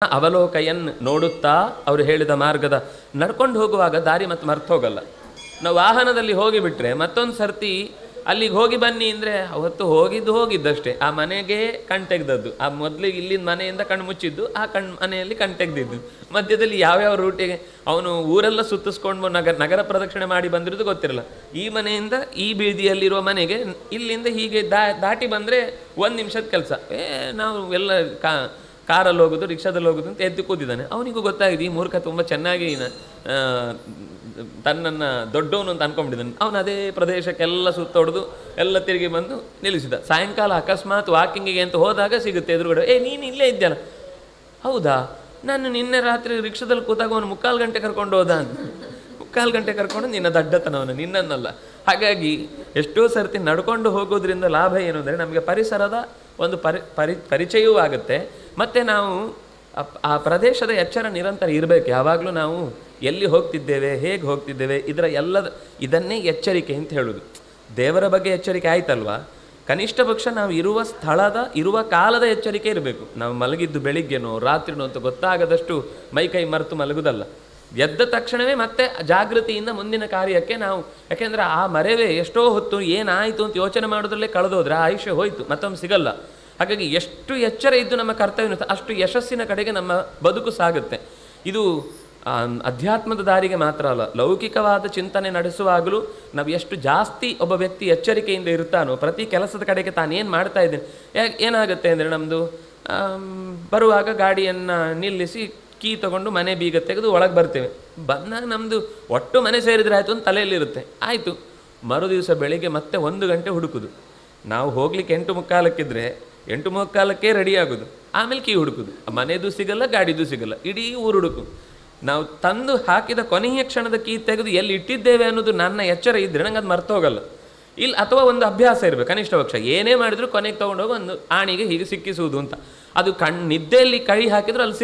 ಅವಲೋಕಯನ್ ನೋಡುತ್ತಾ ಅವರು ಹೇಳಿದ ಮಾರ್ಗದ ನಡ್ಕೊಂಡು ಹೋಗುವಾಗ ದಾರಿ ಮತ್ತೆ ಮರ್ತು ಹೋಗಲ್ಲ. ನಾವು ವಾಹನದಲ್ಲಿ ಹೋಗಿಬಿಟ್ರೆ ಮತ್ತೊಂದು ಸರ್ತಿ ಅಲ್ಲಿಗೆ ಹೋಗಿ ಬನ್ನಿ ಅಂದರೆ ಅವತ್ತು ಹೋಗಿದ್ದಷ್ಟೇ. ಆ ಮನೆಗೆ ಕಣ್ ತೆಗ್ದದ್ದು, ಆ ಮೊದಲಿಗೆ ಇಲ್ಲಿಂದ ಮನೆಯಿಂದ ಕಣ್ಣು ಮುಚ್ಚಿದ್ದು, ಆ ಮನೆಯಲ್ಲಿ ಕಣ್ ತೆಗ್ದಿದ್ದು. ಮಧ್ಯದಲ್ಲಿ ಯಾವ್ಯಾವ ರೂಟಿಗೆ ಅವನು ಊರೆಲ್ಲ ಸುತ್ತಿಸ್ಕೊಂಡು ನಗರ ಪ್ರದಕ್ಷಿಣೆ ಮಾಡಿ ಬಂದಿರೋದು ಗೊತ್ತಿರಲ್ಲ. ಈ ಮನೆಯಿಂದ ಈ ಬೀದಿಯಲ್ಲಿರುವ ಮನೆಗೆ ಇಲ್ಲಿಂದ ಹೀಗೆ ದಾಟಿ ಬಂದರೆ 1 ನಿಮಿಷದ ಕೆಲಸ. ನಾವು ಎಲ್ಲ ಕಾರಲ್ಲಿ ಹೋಗೋದು, ರಿಕ್ಷಾದಲ್ಲಿ ಹೋಗೋದು ಅಂತ ಎದ್ದು ಕೂತಿದ್ದಾನೆ. ಅವನಿಗೂ ಗೊತ್ತಾಗಿದೆ ಈ ಮೂರ್ಖ ತುಂಬ ಚೆನ್ನಾಗಿ ತನ್ನನ್ನು ದೊಡ್ಡವನು ಅಂತ ಅನ್ಕೊಂಡ್ಬಿಟ್ಟಿದ್ದಾನೆ. ಅವನು ಅದೇ ಪ್ರದೇಶಕ್ಕೆಲ್ಲ ಸುತ್ತೊಡೆದು ಎಲ್ಲ ತಿರುಗಿ ಬಂದು ನಿಲ್ಲಿಸಿದ. ಸಾಯಂಕಾಲ ಅಕಸ್ಮಾತ್ ವಾಕಿಂಗಿಗೆ ಅಂತ ಹೋದಾಗ ಸಿಗುತ್ತೆ ಎದುರುಗಡೆ, ನೀನು ಇಲ್ಲೇ ಇದ್ಯಲ್ಲ. ಹೌದಾ, ನಾನು ನಿನ್ನೆ ರಾತ್ರಿ ರಿಕ್ಷಾದಲ್ಲಿ ಕೂತಾಗ ಅವನು 3/4 ಗಂಟೆ ಕರ್ಕೊಂಡು ಹೋದ ಅಂತ. 3/4 ಗಂಟೆ ಕರ್ಕೊಂಡು ನಿನ್ನ ದಡ್ಡತನವನು, ನಿನ್ನನ್ನಲ್ಲ. ಹಾಗಾಗಿ ಎಷ್ಟೋ ಸರ್ತಿ ನಡ್ಕೊಂಡು ಹೋಗೋದ್ರಿಂದ ಲಾಭ ಏನು ಅಂದರೆ ನಮಗೆ ಪರಿಸರದ ಒಂದು ಪರಿಚಯವೂ ಆಗುತ್ತೆ. ಮತ್ತು ನಾವು ಆ ಪ್ರದೇಶದ ಎಚ್ಚರ ನಿರಂತರ ಇರಬೇಕು. ಯಾವಾಗಲೂ ನಾವು ಎಲ್ಲಿ ಹೋಗ್ತಿದ್ದೇವೆ, ಹೇಗೆ ಹೋಗ್ತಿದ್ದೇವೆ, ಇದನ್ನೇ ಎಚ್ಚರಿಕೆ ಅಂತ ಹೇಳೋದು. ದೇವರ ಬಗ್ಗೆ ಎಚ್ಚರಿಕೆ ಆಯ್ತಲ್ವಾ, ಕನಿಷ್ಠ ಪಕ್ಷ ನಾವು ಇರುವ ಕಾಲದ ಎಚ್ಚರಿಕೆ ಇರಬೇಕು. ನಾವು ಮಲಗಿದ್ದು ಬೆಳಿಗ್ಗೆನೋ ರಾತ್ರಿನೋ ಅಂತ ಗೊತ್ತಾಗದಷ್ಟು ಮೈಕೈ ಮರೆತು ಮಲಗುವುದಲ್ಲ. ಎದ್ದ ತಕ್ಷಣವೇ ಮತ್ತೆ ಜಾಗೃತಿಯಿಂದ ಮುಂದಿನ ಕಾರ್ಯಕ್ಕೆ ನಾವು, ಯಾಕೆಂದರೆ ಆ ಮರೆವೇ ಎಷ್ಟೋ ಹೊತ್ತು ಏನಾಯಿತು ಅಂತ ಯೋಚನೆ ಮಾಡೋದ್ರಲ್ಲೇ ಕಳೆದೋದ್ರೆ ಆ ಆಯುಷ್ಯ ಹೋಯಿತು, ಮತ್ತೊಮ್ಮೆ ಸಿಗಲ್ಲ. ಹಾಗಾಗಿ ಎಷ್ಟು ಎಚ್ಚರ ಇದ್ದು ನಮ್ಮ ಕರ್ತವ್ಯ ಅಷ್ಟು ಯಶಸ್ಸಿನ ಕಡೆಗೆ ನಮ್ಮ ಬದುಕು ಸಾಗುತ್ತೆ. ಇದು ಅಧ್ಯಾತ್ಮದ ದಾರಿಗೆ ಮಾತ್ರ ಅಲ್ಲ, ಲೌಕಿಕವಾದ ಚಿಂತನೆ ನಡೆಸುವಾಗಲೂ ನಾವು ಎಷ್ಟು ಜಾಸ್ತಿ ಒಬ್ಬ ವ್ಯಕ್ತಿ ಎಚ್ಚರಿಕೆಯಿಂದ ಇರ್ತಾನೋ, ಪ್ರತಿ ಕೆಲಸದ ಕಡೆಗೆ ತಾನೇನು ಮಾಡ್ತಾ ಇದ್ದೇನೆ. ಏನಾಗುತ್ತೆ ಅಂದರೆ ನಮ್ಮದು ಬರುವಾಗ ಗಾಡಿಯನ್ನು ನಿಲ್ಲಿಸಿ ಕೀ ತೊಗೊಂಡು ಮನೆ ಬೀಗ ತೆಗೆದು ಒಳಗೆ ಬರ್ತೇವೆ. ಬಂದಾಗ ನಮ್ಮದು ಒಟ್ಟು ಮನೆ ಸೇರಿದರೆ ಆಯಿತು ಅಂತ ತಲೆಯಲ್ಲಿರುತ್ತೆ. ಆಯಿತು, ಮರುದಿವಸ ಬೆಳಿಗ್ಗೆ ಮತ್ತೆ 1 ಗಂಟೆ ಹುಡುಕೋದು. ನಾವು ಹೋಗ್ಲಿಕ್ಕೆ 8:45 8:45 ರೆಡಿ ಆಗೋದು, ಆಮೇಲೆ ಕೀ ಹುಡುಕೋದು. ಮನೆದು ಸಿಗಲ್ಲ, ಗಾಡಿದು ಸಿಗಲ್ಲ, ಇಡೀ ಊರು ಹುಡುಕು. ನಾವು ತಂದು ಹಾಕಿದ ಕೊನೆಯ ಕ್ಷಣದ ಕೀ ತೆಗೆದು ಎಲ್ಲಿ ಇಟ್ಟಿದ್ದೇವೆ ಅನ್ನೋದು ನನ್ನ ಎಚ್ಚರ ಇದ್ದರೆ ನಂಗೆ ಅದು ಮರ್ತೋಗಲ್ಲ. ಇಲ್ಲ, ಅಥವಾ ಒಂದು ಅಭ್ಯಾಸ ಇರಬೇಕು ಕನಿಷ್ಠ ಪಕ್ಷ. ಏನೇ ಮಾಡಿದ್ರು ಕೊನೆಗೆ ತೊಗೊಂಡೋಗಿ ಒಂದು ಆಣಿಗೆ ಹೀಗೆ ಸಿಕ್ಕಿಸುವುದು ಅಂತ. ಅದು ನಿದ್ದೆಯಲ್ಲಿ ಕೈ ಹಾಕಿದ್ರು ಅಲ್ಲಿ